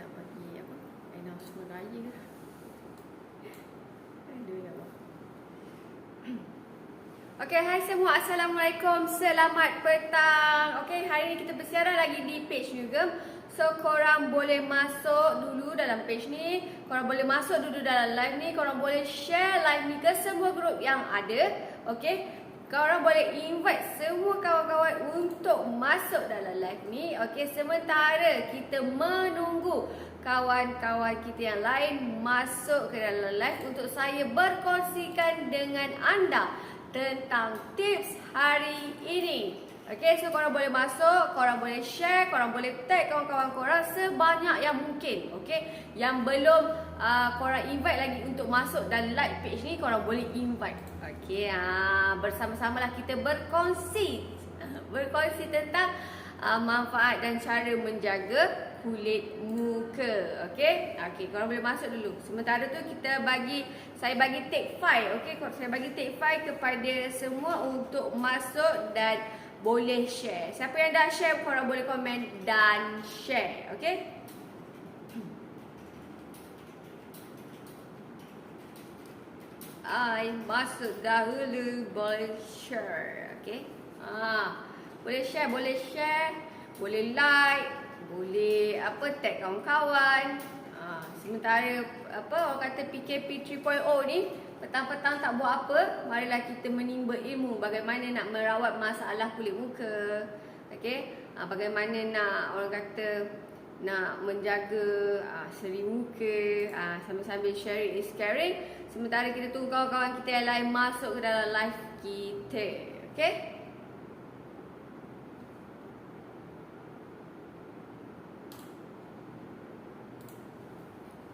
nak bagi apa? Announcement raya. Aduh ya Allah. Okay, hai semua. Assalamualaikum. Selamat petang. Okay, hari ni kita bersiaran lagi di page Newgem. So, korang boleh masuk dulu dalam page ni. Korang boleh masuk dulu dalam live ni. Korang boleh share live ni ke semua grup yang ada. Okay. Korang boleh invite semua kawan-kawan untuk masuk dalam live ni. Okay, sementara kita menunggu kawan-kawan kita yang lain masuk ke dalam live untuk saya berkongsikan dengan anda tentang tips hari ini. Okay, so korang boleh masuk, korang boleh share, korang boleh tag kawan-kawan korang sebanyak yang mungkin. Okay, yang belum korang invite lagi untuk masuk dalam live page ni, korang boleh invite. Okay, bersama-samalah kita berkongsi tentang manfaat dan cara menjaga kulit muka. Okay, korang boleh masuk dulu. Sementara tu saya bagi take 5. Okay, saya bagi take 5 kepada semua untuk masuk dan boleh share. Siapa yang dah share, korang boleh komen dan share. Okay. Masuk dahulu, boleh share. Okay. Boleh share, boleh like, boleh tag kawan-kawan. Sementara orang kata PKP 3.0 ni petang-petang tak buat apa, marilah kita menimba ilmu bagaimana nak merawat masalah kulit muka. Okey, bagaimana nak orang kata nak menjaga seri muka, sambil-sambil sharing is caring. Sementara kita tunggu kawan-kawan kita yang lain masuk ke dalam live kita. Okey?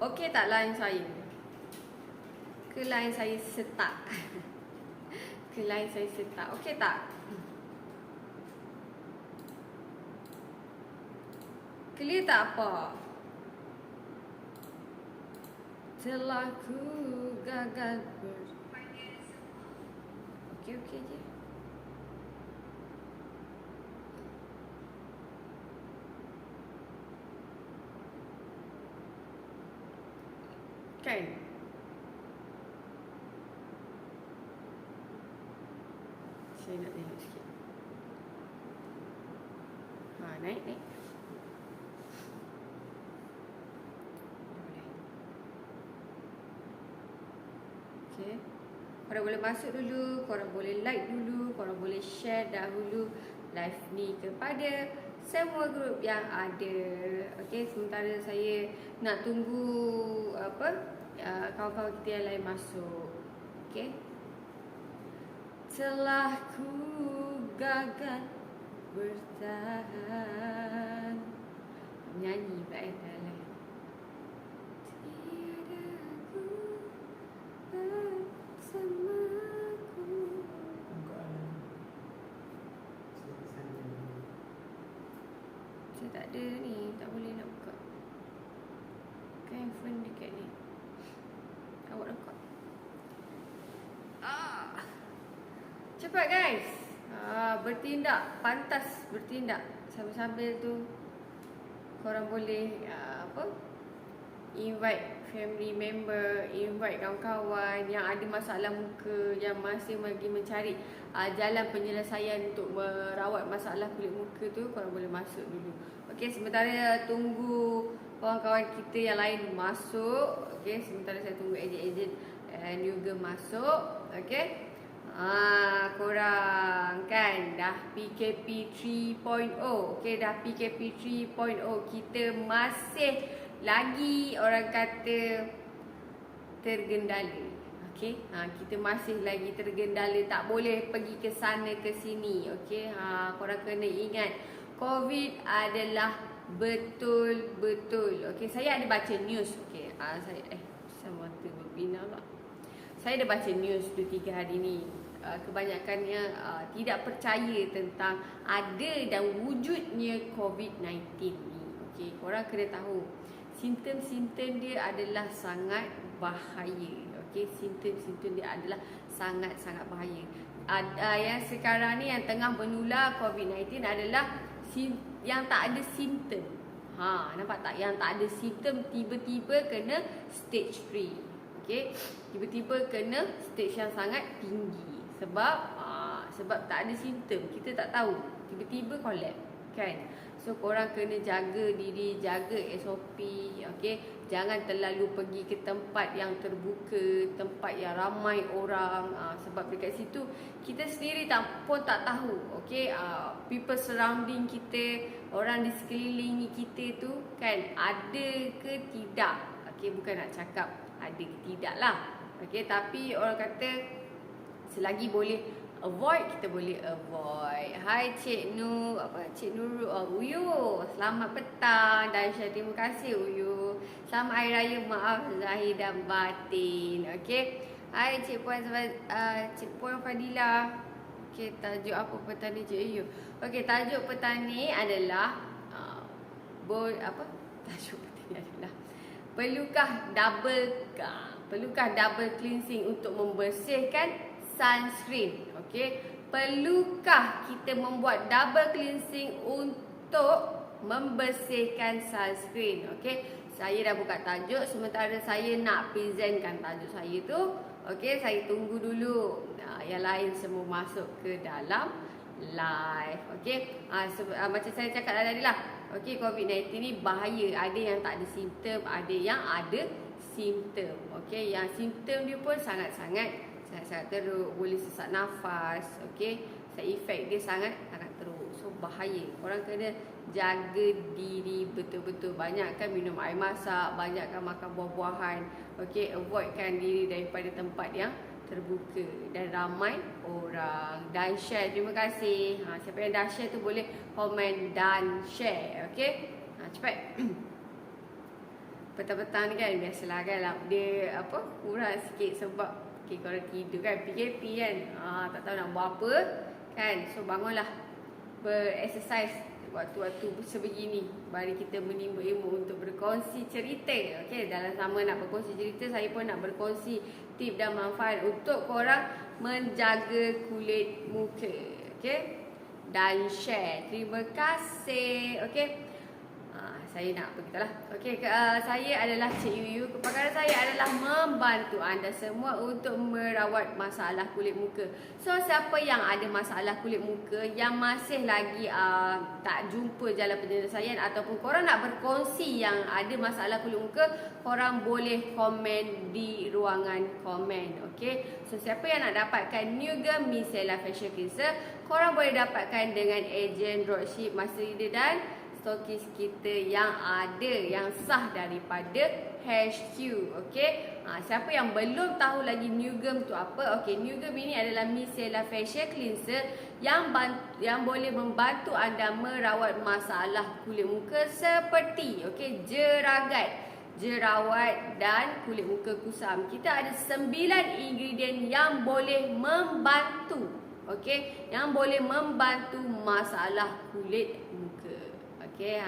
Okey tak line saya? Ke line saya stuck? Ke line saya stuck? Okey tak? Clear tak apa? Telah ku gagal Okey je. Kan? Saya nak tengok sikit. Naik. Okay. Korang boleh masuk dulu, korang boleh like dulu, korang boleh share dahulu live ni kepada semua grup yang ada. Okay, sementara saya nak tunggu kawan-kawan kita yang lain masuk. Okay. Telah ku gagal bertahan. Nyanyi pula dalam. Tiada ku bersamaku. Saya tak ada ni, tak boleh nak buka. Kan handphone dekat ni. Awak rekod. Cepat guys. Bertindak, pantas bertindak. Sambil-sambil tu korang boleh invite family member, invite kawan-kawan yang ada masalah muka, yang masih lagi mencari jalan penyelesaian untuk merawat masalah kulit muka tu, korang boleh masuk dulu. Okey, sementara tunggu kawan-kawan kita yang lain masuk. Okey, sementara saya tunggu ejen-ejen Newgem masuk. Okey. Korang kan dah PKP 3.0. Okey, dah PKP 3.0. Kita masih lagi orang kata tergendala. Okey, kita masih lagi tergendala, tak boleh pergi ke sana ke sini. Okey, korang kena ingat COVID adalah betul-betul. Okey, saya ada baca news. Okey, sama mata berbina pula. Saya ada baca news 2-3 hari ni. Kebanyakannya tidak percaya tentang ada dan wujudnya COVID-19 ni. Okey, korang kena tahu simptom-simptom dia adalah sangat bahaya. Okey, simptom-simptom dia adalah sangat-sangat bahaya. Yang sekarang ni yang tengah menular COVID-19 adalah yang tak ada simptom. Nampak tak? Yang tak ada simptom tiba-tiba kena stage 3. Okey. Tiba-tiba kena stage yang sangat tinggi. Sebab tak ada simptom. Kita tak tahu. Tiba-tiba collapse, kan? So korang kena jaga diri, jaga SOP, okey. Jangan terlalu pergi ke tempat yang terbuka, tempat yang ramai orang, sebab dekat situ kita sendiri pun tak tahu, okey. People surrounding kita, orang di sekeliling kita tu kan ada ke tidak. Okey, bukan nak cakap ada ke tidak lah. Okey, tapi orang kata selagi boleh avoid, kita boleh avoid. Hai Cik Nur, Cik Nurul, Uyu, selamat petang. Dan terima kasih Uyu. Selamat Hari Raya, maaf zahir dan batin. Okey. Hai Cik Puan Fadila. Okey, tajuk apa petang ni Cik Uyu? Okey, tajuk petang ni adalah tajuk petang ni adalah perlukah double cleansing untuk membersihkan sunscreen. Okey, perlukah kita membuat double cleansing untuk membersihkan sunscreen? Okey, saya dah buka tajuk, sementara saya nak presentkan tajuk saya tu. Okey, saya tunggu dulu yang lain semua masuk ke dalam live. Okey, macam saya cakap tadi lah. Okey, COVID-19 ni bahaya. Ada yang tak ada simptom, ada yang ada simptom. Okey, yang simptom dia pun sangat-sangat teruk, boleh sesak nafas, okey. Side effect dia sangat teruk. So bahaya. Korang kena jaga diri betul-betul. Banyakkan minum air masak, banyakkan makan buah-buahan. Okey, avoidkan diri daripada tempat yang terbuka dan ramai orang. Dan share, terima kasih. Siapa yang dah share tu boleh komen dan share, okey. Cepat. Petang-petang ni kan biasalah kan dia kurang sikit sebab korang tidur kan, PKP kan, tak tahu nak buat apa kan. So bangunlah, berexercise waktu-waktu sebegini. Mari kita menimba ilmu untuk berkongsi cerita. Okay, dalam sama nak berkongsi cerita, saya pun nak berkongsi tip dan manfaat untuk korang menjaga kulit muka. Okay, dan share. Terima kasih. Okay, saya nak beritahu lah. Okey, saya adalah Cik Yuyu. Kepakaran saya adalah membantu anda semua untuk merawat masalah kulit muka. So, siapa yang ada masalah kulit muka, yang masih lagi tak jumpa jalan penyelesaian, ataupun korang nak berkongsi yang ada masalah kulit muka, korang boleh komen di ruangan komen. Okey, so siapa yang nak dapatkan NuGen Micellar Facial Cleanser, korang boleh dapatkan dengan ejen dropship Master Leader dan stokis kita yang ada, yang sah daripada HQ. Okey, siapa yang belum tahu lagi NuGen tu apa? Okey, NuGen ini adalah micellar facial cleanser yang boleh membantu anda merawat masalah kulit muka seperti jerawat dan kulit muka kusam. Kita ada 9 ingredient yang boleh membantu, okey, yang boleh membantu masalah kulit muka. Okey,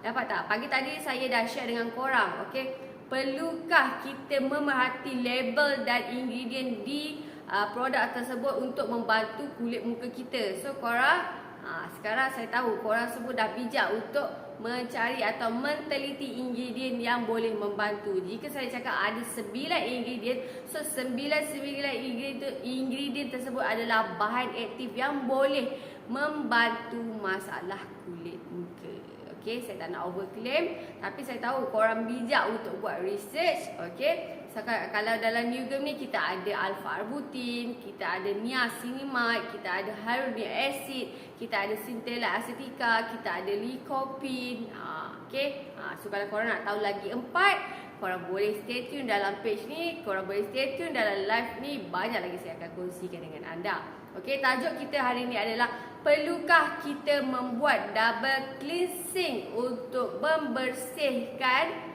dapat tak? Pagi tadi saya dah share dengan korang. Okey, perlukah kita memerhati label dan ingredient di produk tersebut untuk membantu kulit muka kita? So korang, sekarang saya tahu korang semua dah bijak untuk mencari atau menteliti ingredient yang boleh membantu. Jika saya cakap ada 9 ingredient, so 9 ingredient tersebut adalah bahan aktif yang boleh membantu masalah kulit muka. Okey, saya tak nak overclaim, tapi saya tahu korang bijak untuk buat research. Okey, so, kalau dalam NuGen ni kita ada alpha-arbutin, kita ada niacinamide, kita ada hyaluronic acid, kita ada centella acetica, kita ada lycopene. Okey, so kalau korang nak tahu lagi 4, korang boleh stay tune dalam page ni, korang boleh stay tune dalam live ni. Banyak lagi saya akan kongsikan dengan anda. Okey, tajuk kita hari ni adalah perlukah kita membuat double cleansing untuk membersihkan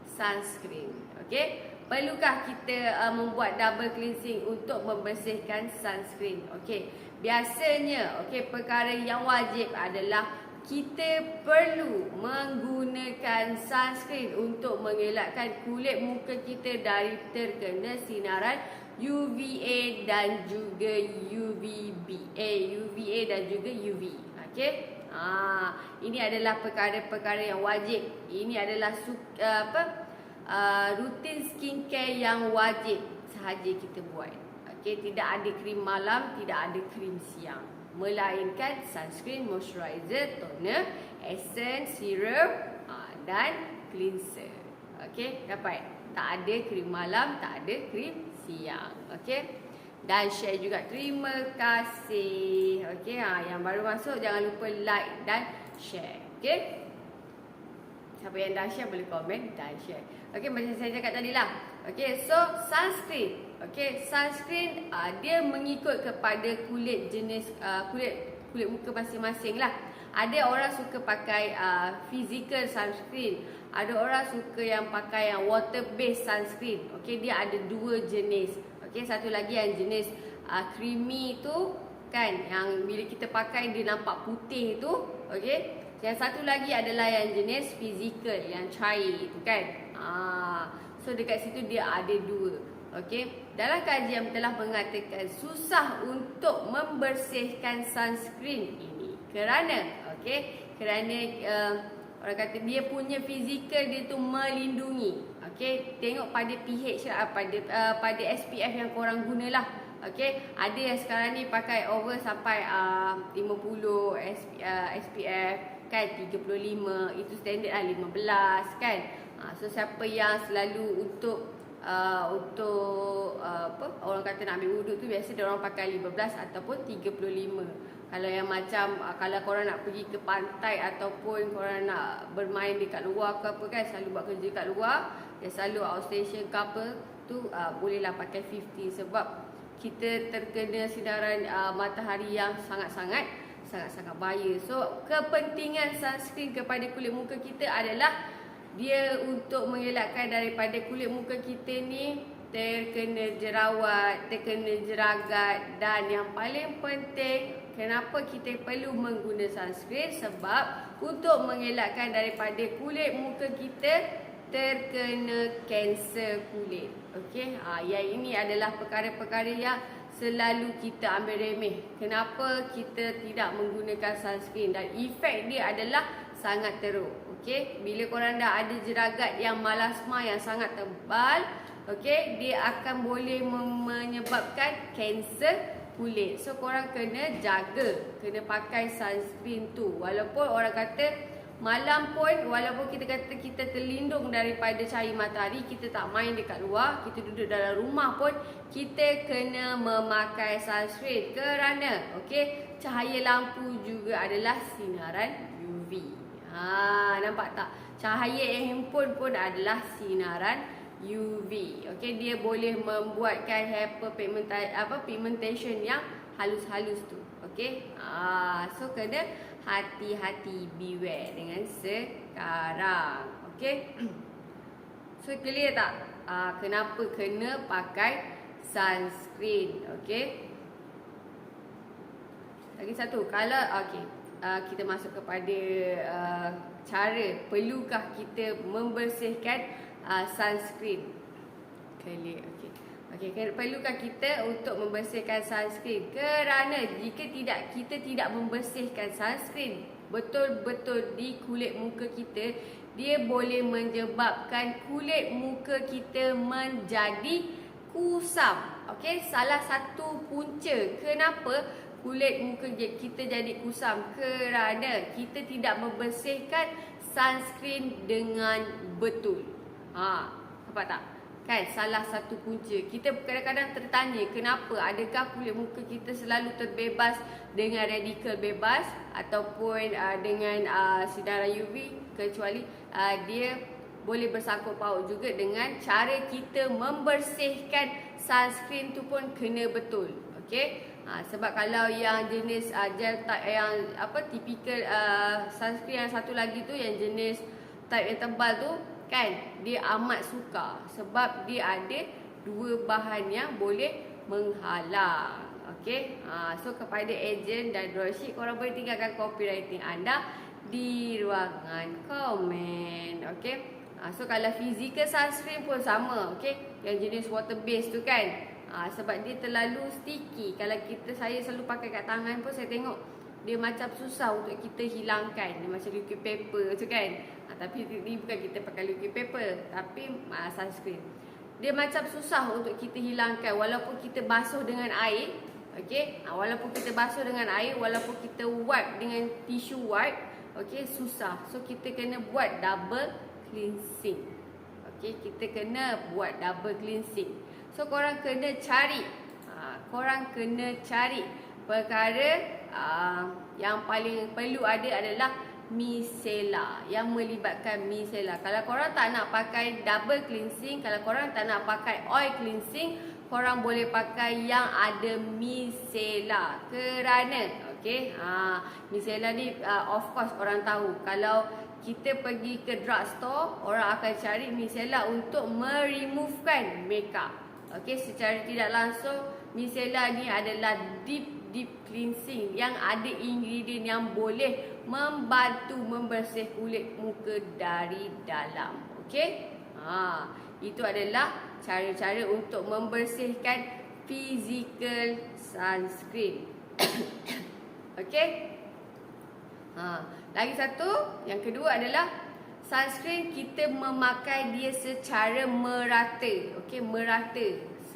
sunscreen. Okey, perlukah kita membuat double cleansing untuk membersihkan sunscreen? Okey, biasanya perkara yang wajib adalah kita perlu menggunakan sunscreen untuk mengelakkan kulit muka kita dari terkena sinaran UVA dan juga UVA dan juga UV. Okey, Ini adalah perkara-perkara yang wajib. Ini adalah rutin skincare yang wajib sahaja kita buat. Okey, tidak ada krim malam, tidak ada krim siang, melainkan sunscreen, moisturizer, toner, essence, serum dan cleanser. Okey, dapat? Tak ada krim malam, tak ada krim siang. Okey. Dan share juga. Terima kasih. Okey, yang baru masuk jangan lupa like dan share. Okey. Siapa yang dah share boleh komen dan share. Okey, macam saya cakap tadi lah. Okey, so sunscreen. Okey, sunscreen dia mengikut kepada kulit jenis kulit muka masing-masing lah. Ada orang suka pakai physical sunscreen. Ada orang suka yang pakai yang water based sunscreen. Okey, dia ada dua jenis. Okey, satu lagi yang jenis creamy tu kan, yang bila kita pakai dia nampak putih tu. Okey. Yang satu lagi adalah yang jenis physical, yang cair tu kan. So dekat situ dia ada dua. Okey. Dalam kajian telah mengatakan susah untuk membersihkan sunscreen ini. Kerana orang kata dia punya fizikal dia tu melindungi. Okey, tengok pada pH pada SPF yang korang gunalah. Okey, ada yang sekarang ni pakai over sampai 50 SPF kan, 35 itu standard lah, 15 kan. So siapa yang selalu untuk orang kata nak ambil wuduk tu, biasa dia orang pakai 15 ataupun 35. Kalau yang macam kalau korang nak pergi ke pantai ataupun korang nak bermain dekat luar ke apa kan, selalu buat kerja kat luar, dia selalu outstation ke apa tu, bolehlah pakai 50 sebab kita terkena sinaran matahari yang sangat-sangat bahaya. So kepentingan sunscreen kepada kulit muka kita adalah dia untuk mengelakkan daripada kulit muka kita ni terkena jerawat, terkena jeragat, dan yang paling penting kenapa kita perlu menggunakan sunscreen, sebab untuk mengelakkan daripada kulit muka kita terkena kanser kulit. Okey, yang ini adalah perkara-perkara yang selalu kita ambil remeh. Kenapa kita tidak menggunakan sunscreen, dan efek dia adalah sangat teruk. Okey, bila korang dah ada jeragat yang melasma yang sangat tebal, okey, dia akan boleh menyebabkan kanser kulit. So korang kena jaga, kena pakai sunscreen tu. Walaupun orang kata malam pun, walaupun kita kata kita terlindung daripada cahaya matahari, kita tak main dekat luar, kita duduk dalam rumah pun, kita kena memakai sunscreen. Kerana okey, cahaya lampu juga adalah sinaran UV. Nampak tak? Cahaya handphone pun adalah sinaran UV. Okey, dia boleh membuatkan pigmentation yang halus-halus tu. Okey. So kena hati-hati, beware dengan sekarang. Okey. So clear tak? Kenapa kena pakai sunscreen? Okey. Lagi satu, kalau kita masuk kepada cara perlukah kita membersihkan sunscreen. Clear. Okey, perlukah kita untuk membersihkan sunscreen? Kerana jika kita tidak membersihkan sunscreen betul-betul di kulit muka kita, dia boleh menyebabkan kulit muka kita menjadi kusam. Okey, salah satu punca kenapa kulit muka kita jadi kusam, kerana kita tidak membersihkan sunscreen dengan betul. Nampak tak? Kan, salah satu punca. Kita kadang-kadang tertanya kenapa, adakah kulit muka kita selalu terbebas dengan radikal bebas ataupun dengan sinaran UV, kecuali dia boleh bersangkut paut juga dengan cara kita membersihkan sunscreen tu pun kena betul. Okey. Sebab kalau yang jenis gel type yang typical sunscreen yang satu lagi tu, yang jenis type yang tebal tu kan, dia amat sukar sebab dia ada dua bahan yang boleh menghalang. Okey. So kepada ejen dan dropship, korang boleh tinggalkan copywriting anda di ruangan komen. Okey. So kalau physical sunscreen pun sama. Okey. Yang jenis water based tu kan, sebab dia terlalu sticky. Kalau saya selalu pakai kat tangan pun, saya tengok dia macam susah untuk kita hilangkan. Dia macam liquid paper tu kan. Tapi ni bukan kita pakai liquid paper, tapi sunscreen. Dia macam susah untuk kita hilangkan walaupun kita basuh dengan air. Okey, walaupun kita basuh dengan air, walaupun kita wipe dengan tissue wipe, okey, susah. So kita kena buat double cleansing. Okey, kita kena buat double cleansing. So korang kena cari, perkara yang paling perlu ada adalah micellar, yang melibatkan micellar. Kalau korang tak nak pakai double cleansing, kalau korang tak nak pakai oil cleansing, korang boleh pakai yang ada micellar. Kerana micellar ni of course orang tahu, kalau kita pergi ke drugstore, orang akan cari micellar untuk meremovekan makeup. Okey, secara tidak langsung micellar ni adalah deep cleansing yang ada ingredient yang boleh membantu membersih kulit muka dari dalam. Okey? Itu adalah cara-cara untuk membersihkan physical sunscreen. Okey? Lagi satu, yang kedua adalah sunscreen kita memakai dia secara merata. Okey, merata.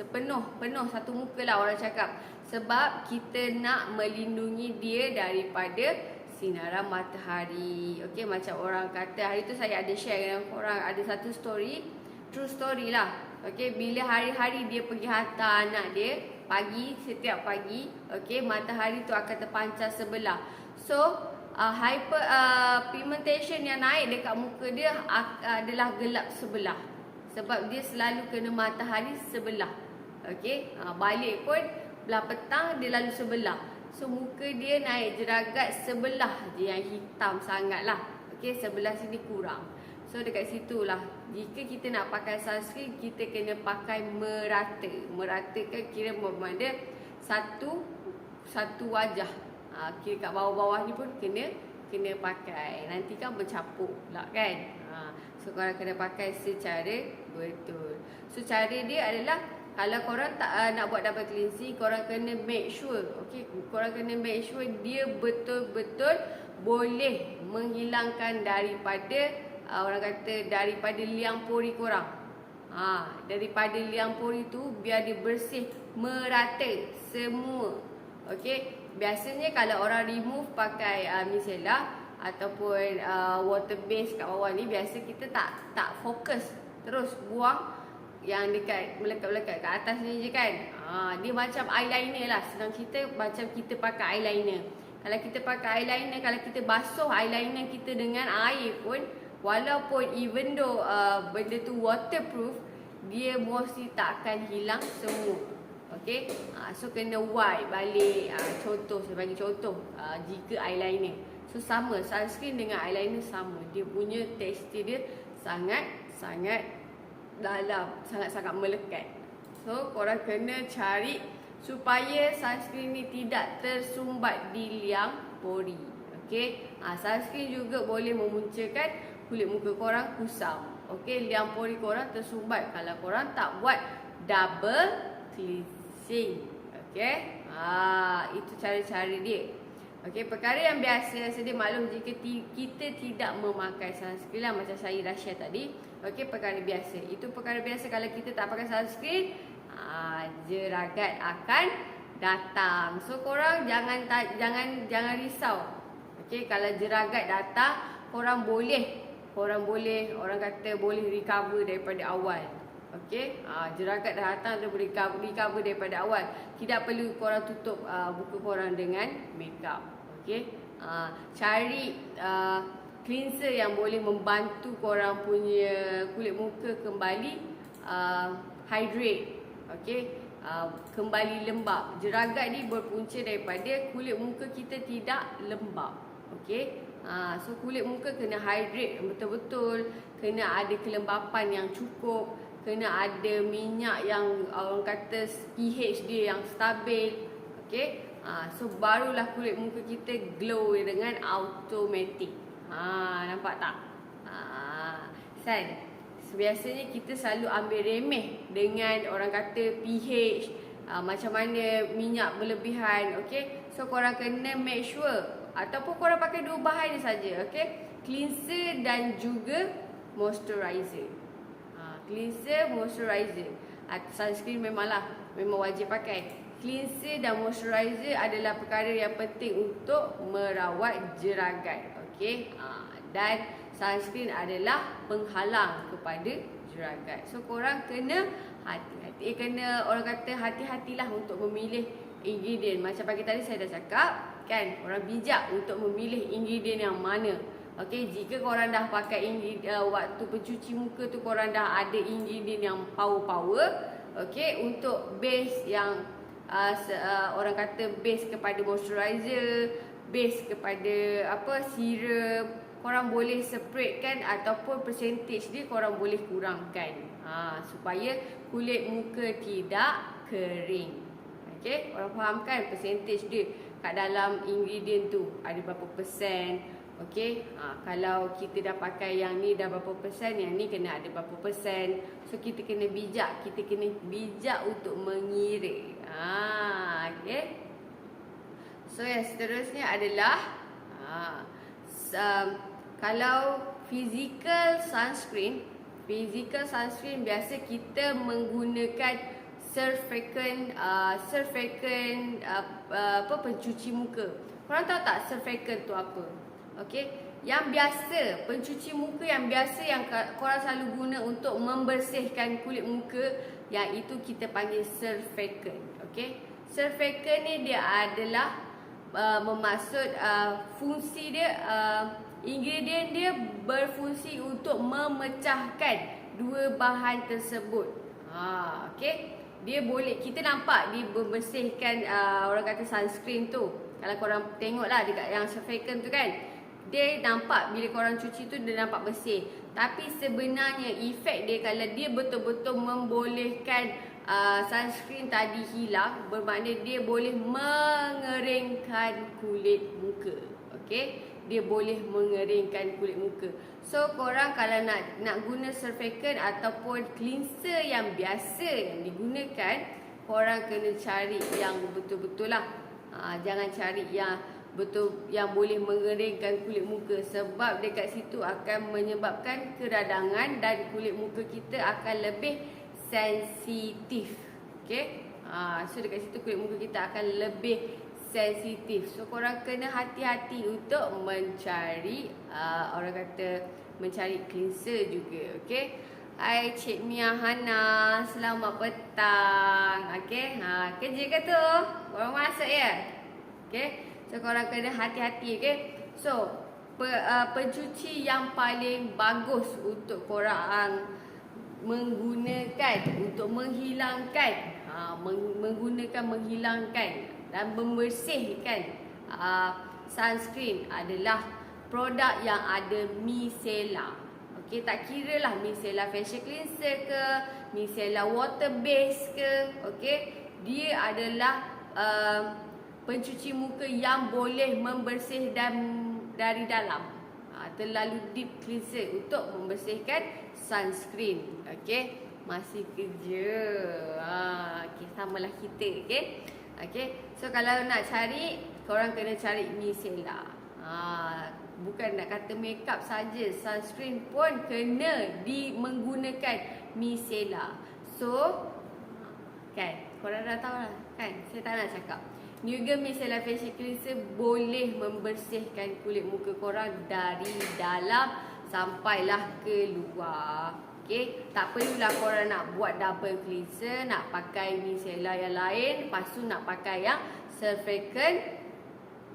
Penuh satu muka lah orang cakap. Sebab kita nak melindungi dia daripada sinaran matahari. Okey, macam orang kata, hari tu saya ada share dengan korang, ada satu story, true story lah. Okey, bila hari-hari dia pergi hantar anak dia, setiap pagi, okey, matahari tu akan terpancar sebelah. So, pigmentation yang naik dekat muka dia adalah gelap sebelah. Sebab dia selalu kena matahari sebelah. Okey, balik pun belah petang dia lalu sebelah. So muka dia naik jeragat sebelah je yang hitam sangat lah. Okey, sebelah sini kurang. So dekat situ lah, jika kita nak pakai sunscreen, kita kena pakai merata. Merata kan kira bermakna satu wajah. Kira kat bawah-bawah ni pun kena pakai. Nanti kan bercampur pula kan. So korang kena pakai secara betul. So cara dia adalah, kalau korang tak nak buat double cleansing, korang kena make sure, okey, korang kena make sure dia betul-betul boleh menghilangkan daripada daripada liang pori korang. Daripada liang pori tu biar dia bersih merata semua. Okey, biasanya kalau orang remove pakai micellar ataupun water base kat bawah ni, biasa kita tak fokus, terus buang yang dekat melekat-melekat kat atas ni je kan. Dia macam eyeliner lah. Senang cerita macam kita pakai eyeliner. Kalau kita pakai eyeliner, kalau kita basuh eyeliner kita dengan air pun, walaupun even though benda tu waterproof, dia mesti tak akan hilang semua. Okay, so kena wipe balik. Contoh, saya bagi contoh, jika eyeliner, so sama, sunscreen dengan eyeliner sama. Dia punya tekstur dia sangat dalam, sangat melekat. So korang kena cari supaya sunscreen ni tidak tersumbat di liang pori. Okey, sunscreen juga boleh memunculkan kulit muka korang kusam. Okey, liang pori korang tersumbat kalau korang tak buat double cleansing. Okey, itu cara-cara dia. Okey, perkara yang biasa, sedia maklum jika kita tidak memakai sunscreen lah, macam saya dah share tadi. Okey, perkara biasa. Itu perkara biasa kalau kita tak pakai sunscreen, jeragat akan datang. So korang jangan risau. Okey, kalau jeragat datang, korang boleh orang kata boleh recover daripada awal. Okey, jeragat dah datang, dia boleh recover daripada awal. Tidak perlu korang tutup muka korang dengan makeup. Okey, cari cleanser yang boleh membantu korang punya kulit muka kembali hydrate. Okey, kembali lembap. Jeragat ni berpunca daripada kulit muka kita tidak lembap. Okey, so kulit muka kena hydrate betul-betul, kena ada kelembapan yang cukup, kena ada minyak yang orang kata pH dia yang stabil. Okey, so barulah kulit muka kita glow dengan automatic. Nampak tak? Biasanya kita selalu ambil remeh dengan orang kata pH, macam mana minyak berlebihan. Okay, so korang kena make sure ataupun korang pakai 2 bahan ni saja. Okay, cleanser dan juga moisturizer. Cleanser, moisturizer. Sunscreen memang wajib pakai. Cleanser dan moisturizer adalah perkara yang penting untuk merawat jeragat. Okay, dan sunscreen adalah penghalang kepada jeragat. So korang kena hati-hati. Orang kata hati-hatilah untuk memilih ingredient. Macam pagi tadi saya dah cakap kan, orang bijak untuk memilih ingredient yang mana. Okay, jika korang dah pakai waktu pencuci muka tu korang dah ada ingredient yang power. Okay, untuk base yang orang kata base kepada moisturizer, base kepada serum, korang boleh separate kan, ataupun percentage dia korang boleh kurangkan supaya kulit muka tidak kering. Okay, korang faham kan percentage dia kat dalam ingredient tu ada berapa persen. Okay, kalau kita dah pakai yang ni dah berapa persen, yang ni kena ada berapa persen. So kita kena bijak, untuk mengira. Okay. So yang seterusnya adalah kalau physical sunscreen biasa kita menggunakan surfactant pencuci muka. Korang tahu tak surfactant tu apa? Okey, yang biasa pencuci muka yang biasa yang korang selalu guna untuk membersihkan kulit muka, yang itu kita panggil surfactant. Okey, surfactant ni dia adalah bermaksud fungsi dia, ingredient dia berfungsi untuk memecahkan 2 bahan tersebut. Okey, dia boleh, kita nampak dia membersihkan orang kata sunscreen tu. Kalau korang tengoklah dekat yang surfactant tu kan, dia nampak bila korang cuci tu dia nampak bersih. Tapi sebenarnya efek dia, kalau dia betul-betul membolehkan sunscreen tadi hilang, bermakna dia boleh mengeringkan kulit muka. Okey, dia boleh mengeringkan kulit muka. So korang kalau nak guna surfactant ataupun cleanser yang biasa yang digunakan, korang kena cari yang betul-betul lah. Jangan cari yang boleh mengeringkan kulit muka, sebab dekat situ akan menyebabkan keradangan dan kulit muka kita akan lebih sensitif. Okay, so dekat situ kulit muka kita akan lebih sensitif. So korang kena hati-hati untuk mencari orang kata mencari cleanser juga. Okay, hai Cik Mia Hana, selamat petang. Okay, kerja ke tu? Korang masuk ya? Okay, so korang kena hati-hati. Okay, so pencuci yang paling bagus untuk korang menggunakan untuk menghilangkan dan membersihkan sunscreen adalah produk yang ada micellar. Okey, tak kira lah micellar facial cleanser ke, micellar water base ke. Okey, dia adalah pencuci muka yang boleh membersih dari dalam. Terlalu deep cleanser untuk membersihkan sunscreen. Okey, masih kerja. Okey, samalah kita. Okey, so kalau nak cari, korang kena cari micellar. Bukan nak kata makeup saja, sunscreen pun kena menggunakan micellar. So kan, korang dah tahu lah kan, saya tak nak cakap. Nugen Micellar Facial Cleanser boleh membersihkan kulit muka korang dari dalam sampailah ke luar. Okay, tak perlulah korang nak buat double cleanser, nak pakai micellar yang lain, lepas tu nak pakai yang surfactant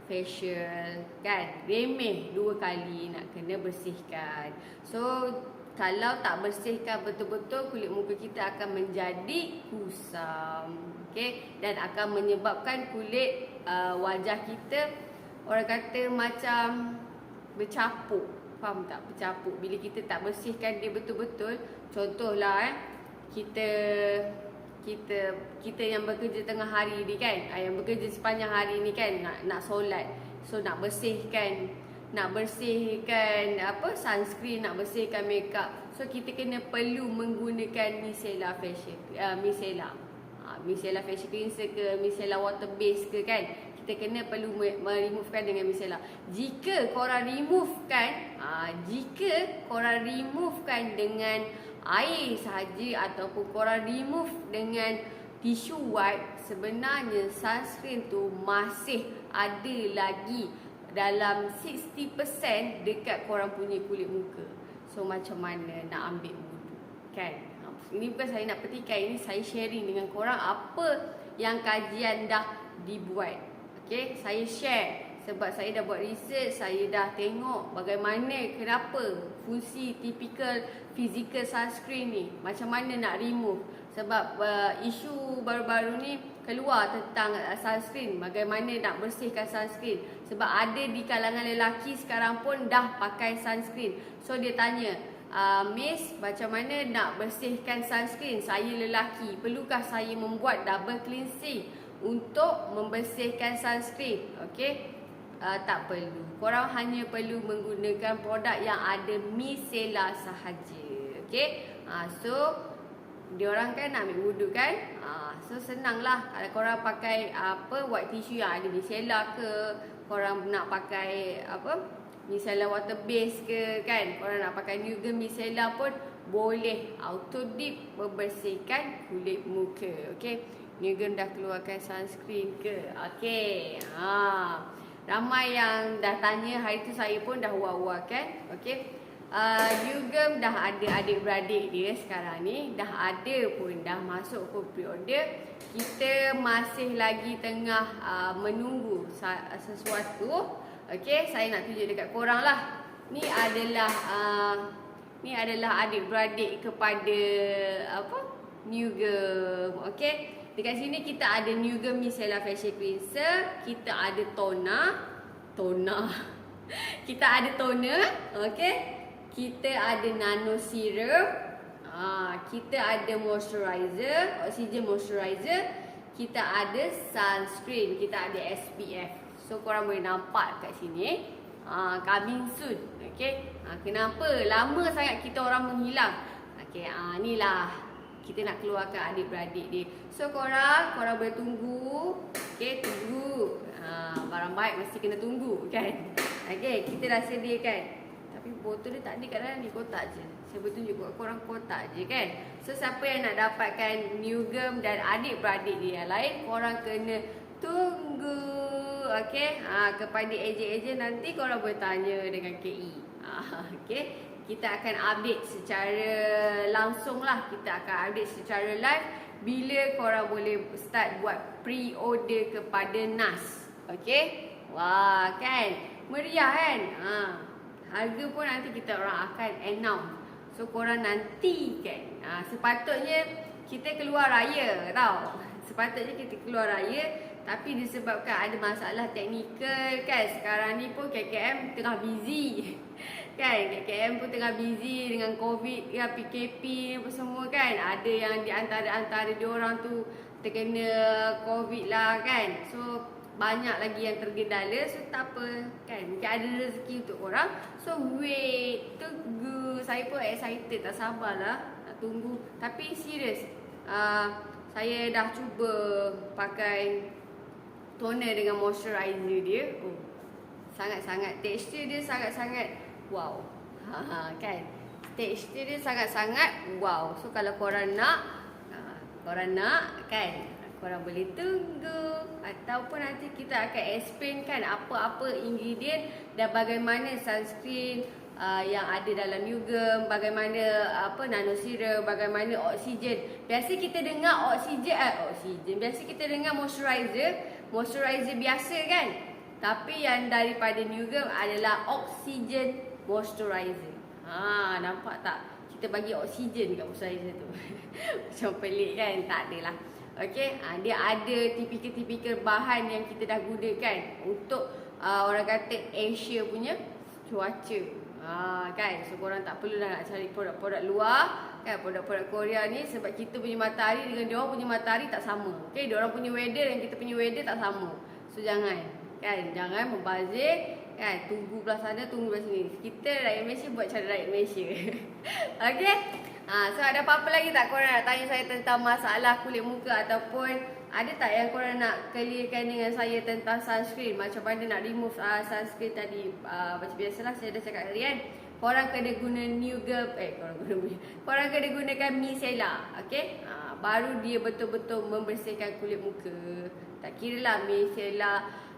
facial kan. Remeh 2 kali nak kena bersihkan. So kalau tak bersihkan betul-betul, kulit muka kita akan menjadi kusam. Okay, dan akan menyebabkan kulit wajah kita, orang kata macam bercapuk. Faham tak? Bercapuk. Bila kita tak bersihkan dia betul-betul. Contohlah kita yang bekerja tengah hari ni kan, yang bekerja sepanjang hari ni kan, nak solat. So nak bersihkan sunscreen, nak bersihkan makeup. So kita perlu menggunakan micellar facial, micellar. Micellar facial cleanser ke, micellar water base ke kan, kita kena perlu meremovekan dengan micellar. Jika korang removekan dengan air sahaja ataupun korang remove dengan tisu wipe, sebenarnya sunscreen tu masih ada lagi dalam 60% dekat korang punya kulit muka. So macam mana nak ambil wuduk kan? Ini bukan saya nak petikai, ini saya sharing dengan korang apa yang kajian dah dibuat. Okay, saya share sebab saya dah buat research, saya dah tengok bagaimana, kenapa fungsi typical physical sunscreen ni, macam mana nak remove. Sebab isu baru-baru ni keluar tentang sunscreen, bagaimana nak bersihkan sunscreen. Sebab ada di kalangan lelaki sekarang pun dah pakai sunscreen. So dia tanya, Miss, macam mana nak bersihkan sunscreen? Saya lelaki, perlukah saya membuat double cleansing untuk membersihkan sunscreen? Okay, tak perlu. Korang hanya perlu menggunakan produk yang ada micellar sahaja. Okay, so diorang kan nak ambil wuduk kan, so senang lah. Kalau korang pakai white tissue yang ada micellar ke, korang nak pakai micellar water base ke kan, korang nak pakai Nugen micellar pun boleh. Auto dip membersihkan kulit muka. Okay, Nugen dah keluarkan sunscreen ke? Okay, ramai yang dah tanya, hari tu saya pun dah war kan. Okay, Nugen dah ada adik-beradik dia sekarang ni, dah ada pun, dah masuk ke pre-order. Kita masih lagi tengah menunggu sesuatu. Okay, saya nak tunjuk dekat korang lah. Ni adalah adik-beradik kepada Nugen. Okay, dekat sini kita ada Nugen micellar facial cleanser, kita ada toner, kita ada toner. Okay, kita ada nano serum, kita ada moisturizer, oxygen moisturizer, kita ada sunscreen, kita ada SPF. So korang boleh nampak kat sini, coming soon. Okay, kenapa lama sangat kita orang menghilang? Okay, inilah kita nak keluarkan adik-beradik dia. So korang boleh tunggu. Okay, tunggu. Barang baik mesti kena tunggu kan. Okay, kita dah sediakan. Tapi botol dia tak ada kat dalam ni, kotak je. Saya boleh tunjuk kat korang kotak je kan. So siapa yang nak dapatkan Nugen dan adik-beradik dia yang lain, korang kena tunggu. Okay, kepada ejen-ejen nanti korang boleh tanya dengan KE. Okay, kita akan update secara langsung lah. Kita akan update secara live bila korang boleh start buat pre-order kepada NAS. Okay, wah kan, meriah kan. Harga pun nanti kita orang akan announce. So korang nantikan. Sepatutnya kita keluar raya tau. Sepatutnya kita keluar raya, tapi disebabkan ada masalah teknikal kan. Sekarang ni pun KKM tengah busy kan. KKM pun tengah busy dengan COVID ya, PKP apa semua kan. Ada yang di antara diorang tu terkena COVID lah kan. So banyak lagi yang tergendala. So tak apa kan, mungkin ada rezeki untuk orang. So wait, tunggu. Saya pun excited, tak sabarlah nak tunggu. Tapi serius, saya dah cuba pakai toner dengan moisturizer dia. Sangat-sangat, tekstur dia sangat-sangat wow. Kan, tekstur dia sangat-sangat wow. So kalau korang nak kan, korang boleh tunggu. Ataupun nanti kita akan explain kan apa-apa ingredient dan bagaimana sunscreen yang ada dalam Nugen, bagaimana nano serum, bagaimana oksigen. Biasa kita dengar oksigen. Biasa kita dengar moisturizer biasa kan. Tapi yang daripada Nugen adalah oksigen moisturizer. Nampak tak? Kita bagi oksigen kat moisturizer tu. Macam pelik kan? Tak adalah. Okay, dia ada tipikal bahan yang kita dah gunakan untuk orang kata Asia punya cuaca. Kan, so korang tak perlu nak cari produk-produk luar kan, produk-produk Korea ni, sebab kita punya matahari dengan diorang punya matahari tak sama. Okay, diorang punya weather dan kita punya weather tak sama. So jangan membazir kan, tunggu belah sana, tunggu belah sini. Kita rakyat Malaysia buat cara rakyat Malaysia. Okay, So ada apa-apa lagi tak korang nak tanya saya tentang masalah kulit muka, ataupun ada tak yang korang nak clearkan dengan saya tentang sunscreen? Macam mana nak remove sunscreen tadi? Macam biasalah saya dah cakap tadi kan, korang kena guna New Girl, korang kena gunakan micellar, okay? Baru dia betul-betul membersihkan kulit muka. Tak kira lah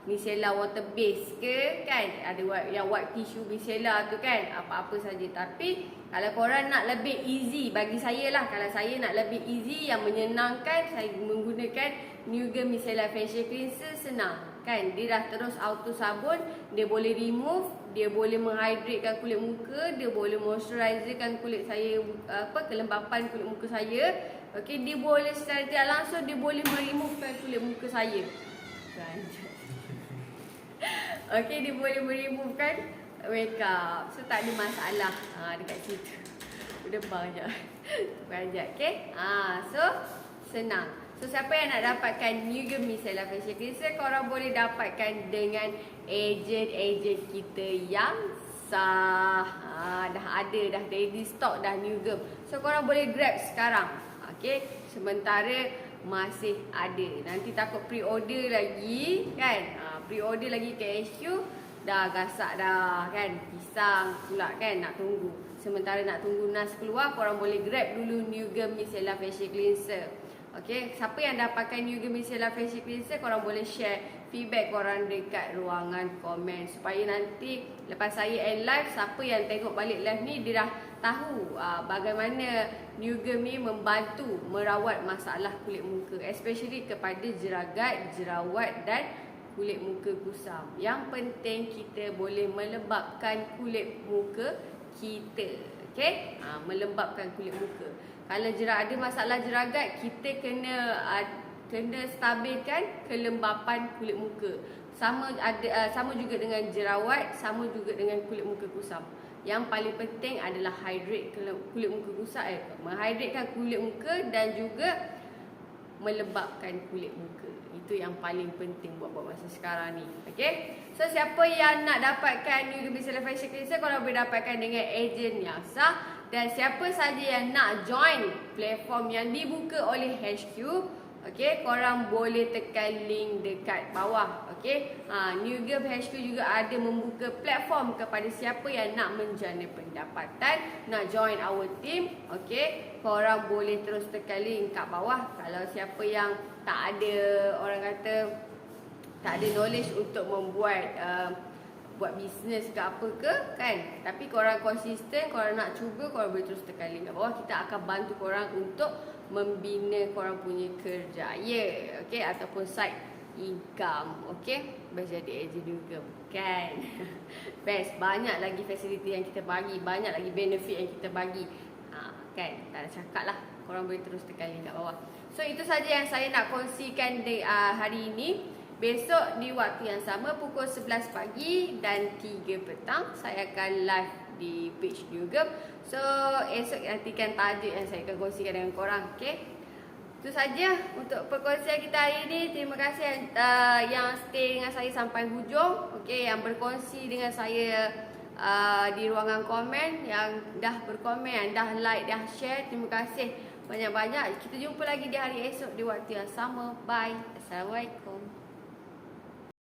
micellar water base ke kan, ada yang white tissue micellar tu kan, apa-apa saja. Tapi kalau korang nak lebih easy, bagi saya lah, kalau saya nak lebih easy yang menyenangkan, saya menggunakan New Girl Micellar Facial Cleanser. Senang kan, dia dah terus auto sabun, dia boleh remove, dia boleh menghydratekan kulit muka, dia boleh moisturiserkan kulit saya, kelembapan kulit muka saya. Okey, dia boleh secara tidak langsung dia boleh meremovekan kulit muka saya. Kan. Okey, dia boleh meremovekan makeup. So tak ada masalah. Dekat situ. Udah banyak. Banyak, okey? So senang. So siapa yang nak dapatkan New Girl Micellar Facial Cleanser, korang boleh dapatkan dengan ejen-ejen kita yang sah. Dah ada, dah ready stock dah New Girl. So korang boleh grab sekarang. Okey, sementara masih ada. Nanti takut pre-order lagi kan. Pre-order lagi ke HQ, dah gasak dah kan. Pisang pula kan, nak tunggu. Sementara nak tunggu NAS keluar, korang boleh grab dulu New Girl Micellar Facial Cleanser. Okey, siapa yang dapatkan New Girl Micellar Facial Cleanser, korang boleh share feedback korang dekat ruangan komen, supaya nanti lepas saya end live, siapa yang tengok balik live ni, dia dah tahu bagaimana New Girl ni membantu merawat masalah kulit muka, especially kepada jeragat, jerawat dan kulit muka kusam. Yang penting kita boleh melembapkan kulit muka kita. Okey? Melembapkan kulit muka. Kalau ada masalah jeragat, kita kena stabilkan kelembapan kulit muka. Sama juga dengan jerawat, sama juga dengan kulit muka kusam. Yang paling penting adalah hydrate kulit muka kusam, menghydratekan kulit muka dan juga melembapkan kulit muka. Itu yang paling penting buat masa sekarang ni. Okay? So siapa yang nak dapatkan New Girl Micellar Facial Cleanser, korang boleh dapatkan dengan ejen yang sah. Dan siapa saja yang nak join platform yang dibuka oleh HQ, okay, korang boleh tekan link dekat bawah. Okay? New Girl HQ juga ada membuka platform kepada siapa yang nak menjana pendapatan, nak join our team. Okay? Korang boleh terus tekan link kat bawah. Kalau siapa yang tak ada, orang kata tak ada knowledge untuk membuat buat bisnes ke apa ke kan, tapi korang konsisten, korang nak cuba, korang boleh terus tekan link kat bawah. Kita akan bantu korang untuk membina korang punya kerjaya, okey, ataupun side income. Okey, best jadi ejen juga kan. Best, banyak lagi fasiliti yang kita bagi, banyak lagi benefit yang kita bagi. Kan, tak ada cakap lah, korang boleh terus tekan link kat bawah. So itu saja yang saya nak kongsikan hari ini. Besok di waktu yang sama pukul 11 pagi dan 3 petang saya akan live di page New Girl. So esok nantikan tajuk yang saya akan kongsikan dengan korang. Okay? Itu saja untuk perkongsian kita hari ini. Terima kasih yang stay dengan saya sampai hujung. Okay, yang berkongsi dengan saya di ruangan komen, yang dah berkomen, yang dah like, dah share. Terima kasih banyak-banyak. Kita jumpa lagi di hari esok di waktu yang sama. Bye. Assalamualaikum.